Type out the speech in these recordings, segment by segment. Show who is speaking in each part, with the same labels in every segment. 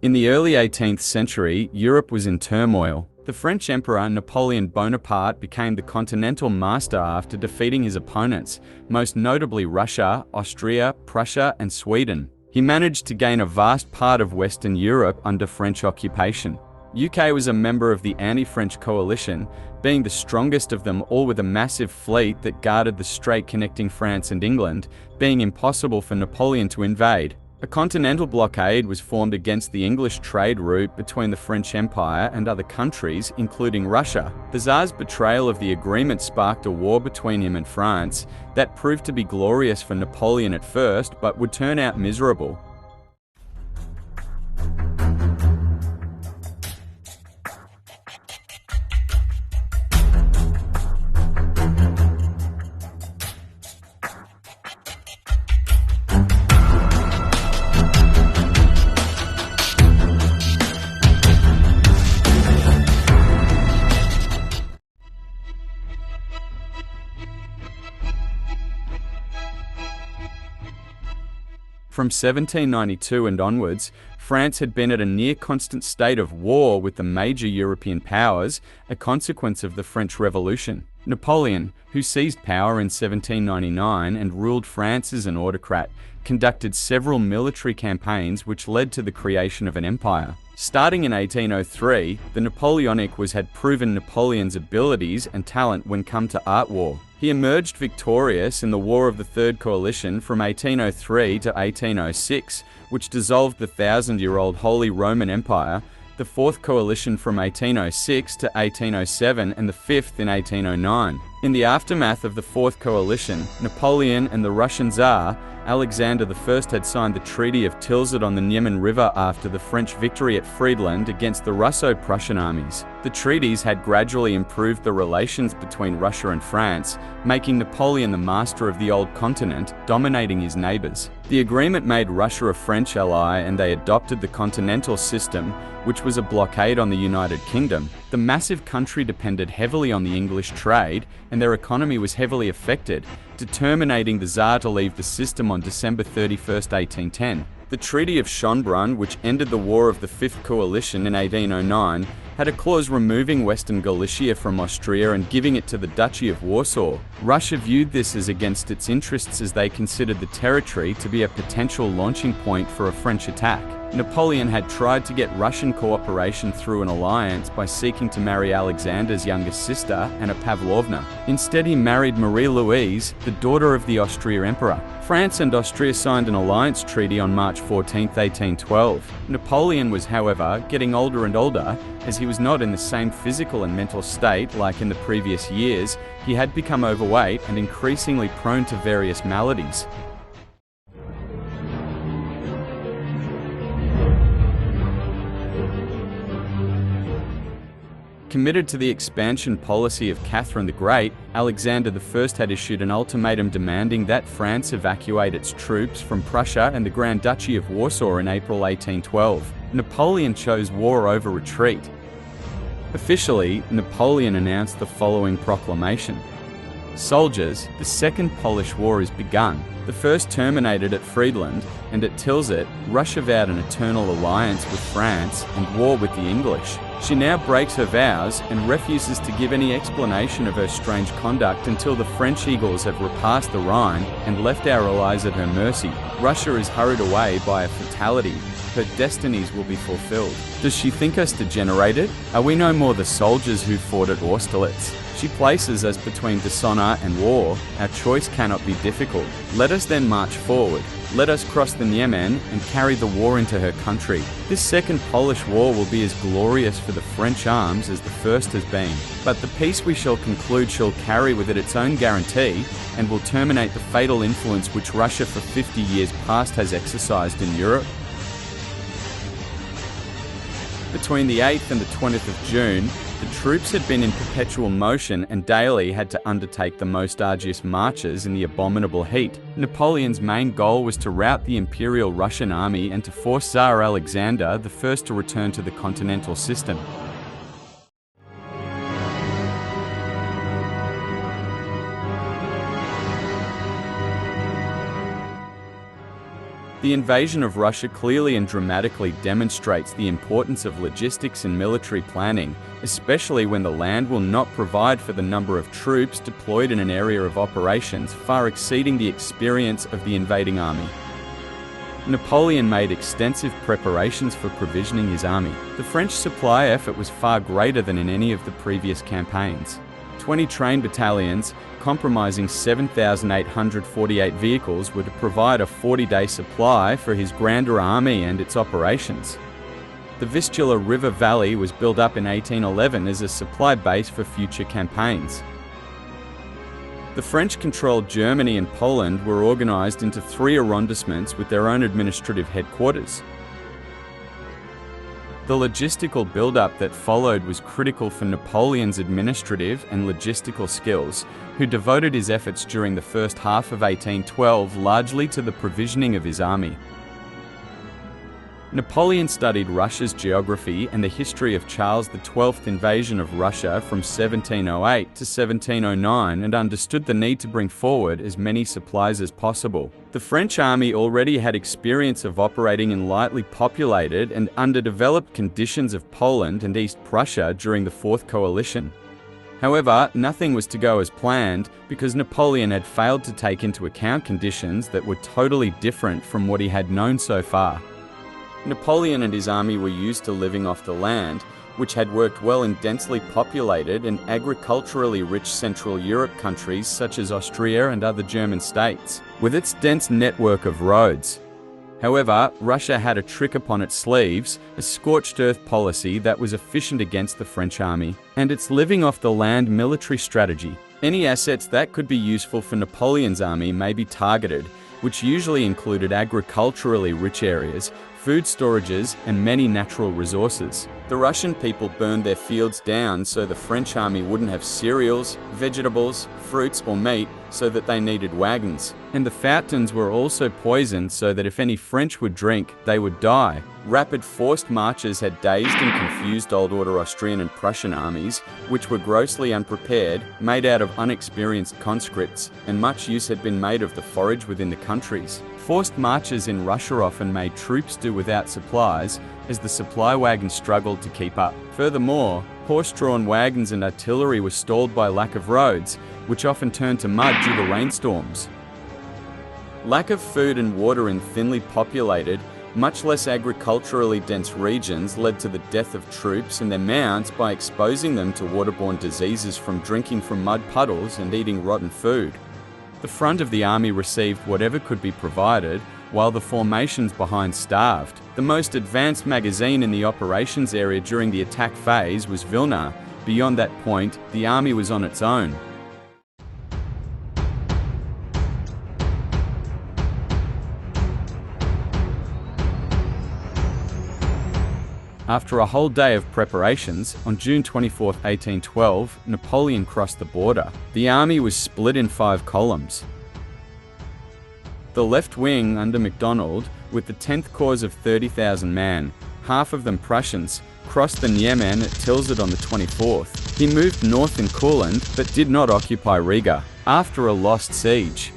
Speaker 1: In the early 18th century, Europe was in turmoil. The French Emperor Napoleon Bonaparte became the continental master after defeating his opponents, most notably Russia, Austria, Prussia, and Sweden. He managed to gain a vast part of Western Europe under French occupation. UK was a member of the anti-French coalition, being the strongest of them all with a massive fleet that guarded the strait connecting France and England, being impossible for Napoleon to invade. A continental blockade was formed against the English trade route between the French Empire and other countries, including Russia. The Tsar's betrayal of the agreement sparked a war between him and France that proved to be glorious for Napoleon at first, but would turn out miserable. From 1792 and onwards, France had been at a near-constant state of war with the major European powers, a consequence of the French Revolution. Napoleon, who seized power in 1799 and ruled France as an autocrat, conducted several military campaigns which led to the creation of an empire. Starting in 1803, the Napoleonic had proven Napoleon's abilities and talent when come to art war. He emerged victorious in the War of the Third Coalition from 1803 to 1806, which dissolved the thousand-year-old Holy Roman Empire, the Fourth Coalition from 1806 to 1807, and the Fifth in 1809. In the aftermath of the Fourth Coalition, Napoleon and the Russian Tsar, Alexander I, had signed the Treaty of Tilsit on the Niemen River after the French victory at Friedland against the Russo-Prussian armies. The treaties had gradually improved the relations between Russia and France, making Napoleon the master of the old continent, dominating his neighbours. The agreement made Russia a French ally, and they adopted the Continental System, which was a blockade on the United Kingdom. The massive country depended heavily on the English trade, and their economy was heavily affected, determining the Tsar to leave the system on December 31, 1810. The Treaty of Schönbrunn, which ended the War of the Fifth Coalition in 1809, had a clause removing Western Galicia from Austria and giving it to the Duchy of Warsaw. Russia viewed this as against its interests, as they considered the territory to be a potential launching point for a French attack. Napoleon had tried to get Russian cooperation through an alliance by seeking to marry Alexander's youngest sister, Anna Pavlovna. Instead, he married Marie-Louise, the daughter of the Austrian Emperor. France and Austria signed an alliance treaty on March 14, 1812. Napoleon was, however, getting older and older, as he was not in the same physical and mental state like in the previous years. He had become overweight and increasingly prone to various maladies. Committed to the expansion policy of Catherine the Great, Alexander I had issued an ultimatum demanding that France evacuate its troops from Prussia and the Grand Duchy of Warsaw in April 1812. Napoleon chose war over retreat. Officially, Napoleon announced the following proclamation: "Soldiers, the Second Polish War is begun. The first terminated at Friedland, and at Tilsit, Russia vowed an eternal alliance with France and war with the English. She now breaks her vows and refuses to give any explanation of her strange conduct until the French eagles have repassed the Rhine and left our allies at her mercy. Russia is hurried away by a fatality. Her destinies will be fulfilled. Does she think us degenerated? Are we no more the soldiers who fought at Austerlitz? She places us between dishonor and war. Our choice cannot be difficult. Let us then march forward. Let us cross the Niemen and carry the war into her country. This Second Polish War will be as glorious for the French arms as the first has been. But the peace we shall conclude shall carry with it its own guarantee, and will terminate the fatal influence which Russia for 50 years past has exercised in Europe." Between the 8th and the 20th of June, the troops had been in perpetual motion and daily had to undertake the most arduous marches in the abominable heat. Napoleon's main goal was to rout the Imperial Russian army and to force Tsar Alexander I to return to the Continental System. The invasion of Russia clearly and dramatically demonstrates the importance of logistics and military planning, especially when the land will not provide for the number of troops deployed in an area of operations far exceeding the experience of the invading army. Napoleon made extensive preparations for provisioning his army. The French supply effort was far greater than in any of the previous campaigns. 20 trained battalions, comprising 7,848 vehicles, were to provide a 40-day supply for his grander army and its operations. The Vistula River Valley was built up in 1811 as a supply base for future campaigns. The French-controlled Germany and Poland were organized into 3 arrondissements with their own administrative headquarters. The logistical build-up that followed was critical for Napoleon's administrative and logistical skills, who devoted his efforts during the first half of 1812 largely to the provisioning of his army. Napoleon studied Russia's geography and the history of Charles XII's invasion of Russia from 1708 to 1709 and understood the need to bring forward as many supplies as possible. The French army already had experience of operating in lightly populated and underdeveloped conditions of Poland and East Prussia during the Fourth Coalition. However, nothing was to go as planned because Napoleon had failed to take into account conditions that were totally different from what he had known so far. Napoleon and his army were used to living off the land, which had worked well in densely populated and agriculturally rich Central Europe countries such as Austria and other German states, with its dense network of roads. However, Russia had a trick upon its sleeves, a scorched-earth policy that was efficient against the French army, and its living-off-the-land military strategy. Any assets that could be useful for Napoleon's army may be targeted, which usually included agriculturally rich areas, food storages, and many natural resources. The Russian people burned their fields down so the French army wouldn't have cereals, vegetables, fruits, or meat, so that they needed wagons. And the fountains were also poisoned so that if any French would drink, they would die. Rapid forced marches had dazed and confused old order Austrian and Prussian armies, which were grossly unprepared, made out of unexperienced conscripts, and much use had been made of the forage within the countries. Forced marches in Russia often made troops do without supplies, as the supply wagons struggled to keep up. Furthermore, horse-drawn wagons and artillery were stalled by lack of roads, which often turned to mud due to rainstorms. Lack of food and water in thinly populated, much less agriculturally dense regions led to the death of troops and their mounts by exposing them to waterborne diseases from drinking from mud puddles and eating rotten food. The front of the army received whatever could be provided, while the formations behind starved. The most advanced magazine in the operations area during the attack phase was Vilna. Beyond that point, the army was on its own. After a whole day of preparations, on June 24, 1812, Napoleon crossed the border. The army was split in 5 columns. The left wing under MacDonald, with the 10th Corps of 30,000 men, half of them Prussians, crossed the Niemen at Tilsit on the 24th. He moved north in Courland, but did not occupy Riga, after a lost siege.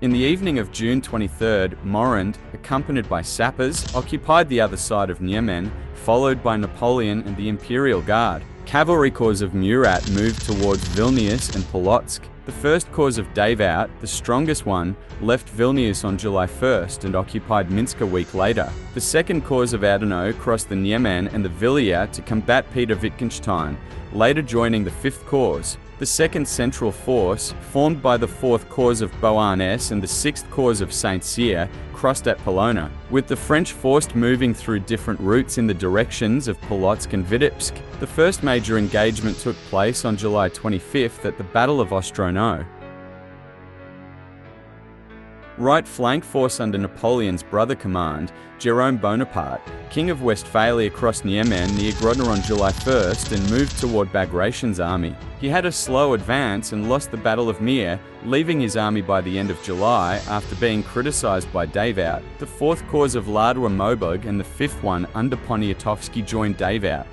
Speaker 1: In the evening of June 23rd, Morand, accompanied by sappers, occupied the other side of Niemen, followed by Napoleon and the Imperial Guard. Cavalry corps of Murat moved towards Vilnius and Polotsk. The 1st Corps of Davout, the strongest one, left Vilnius on July 1st and occupied Minsk a week later. The 2nd Corps of Adeno crossed the Niemen and the Vilia to combat Peter Wittgenstein, later joining the 5th Corps. The 2nd Central Force, formed by the 4th Corps of Beauharnais and the 6th Corps of Saint-Cyr, crossed at Polonna, with the French force moving through different routes in the directions of Polotsk and Vitebsk. The first major engagement took place on July 25th at the Battle of Ostro-No. Right flank force under Napoleon's brother command, Jerome Bonaparte, King of Westphalia, crossed Niemen near Grodno on July 1st and moved toward Bagration's army. He had a slow advance and lost the Battle of Mir, leaving his army by the end of July after being criticized by Davout. The 4th Corps of Ladwa-Moburg and the 5th one under Poniatowski joined Davout.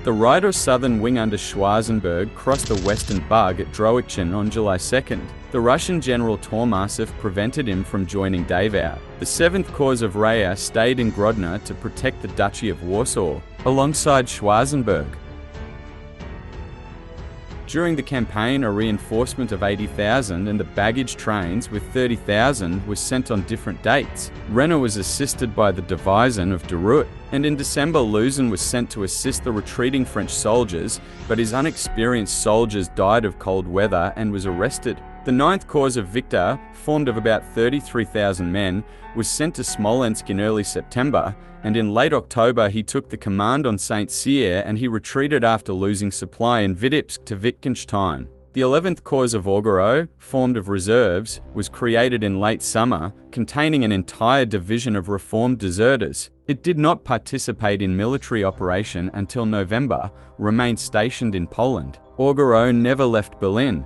Speaker 1: The right or southern wing under Schwarzenberg crossed the western Bug at Droitchen on July 2nd. The Russian general Tormasov prevented him from joining Davout. The 7th Corps of Reyer stayed in Grodno to protect the Duchy of Warsaw, alongside Schwarzenberg. During the campaign, a reinforcement of 80,000 and the baggage trains with 30,000 was sent on different dates. Renner was assisted by the Division of Deruit, and in December Luzon was sent to assist the retreating French soldiers, but his unexperienced soldiers died of cold weather and was arrested. The 9th Corps of Victor, formed of about 33,000 men, was sent to Smolensk in early September, and in late October he took the command on St. Cyr and he retreated after losing supply in Vitebsk to Wittgenstein. The 11th Corps of Augereau, formed of reserves, was created in late summer, containing an entire division of reformed deserters. It did not participate in military operation until November, remained stationed in Poland. Augereau never left Berlin.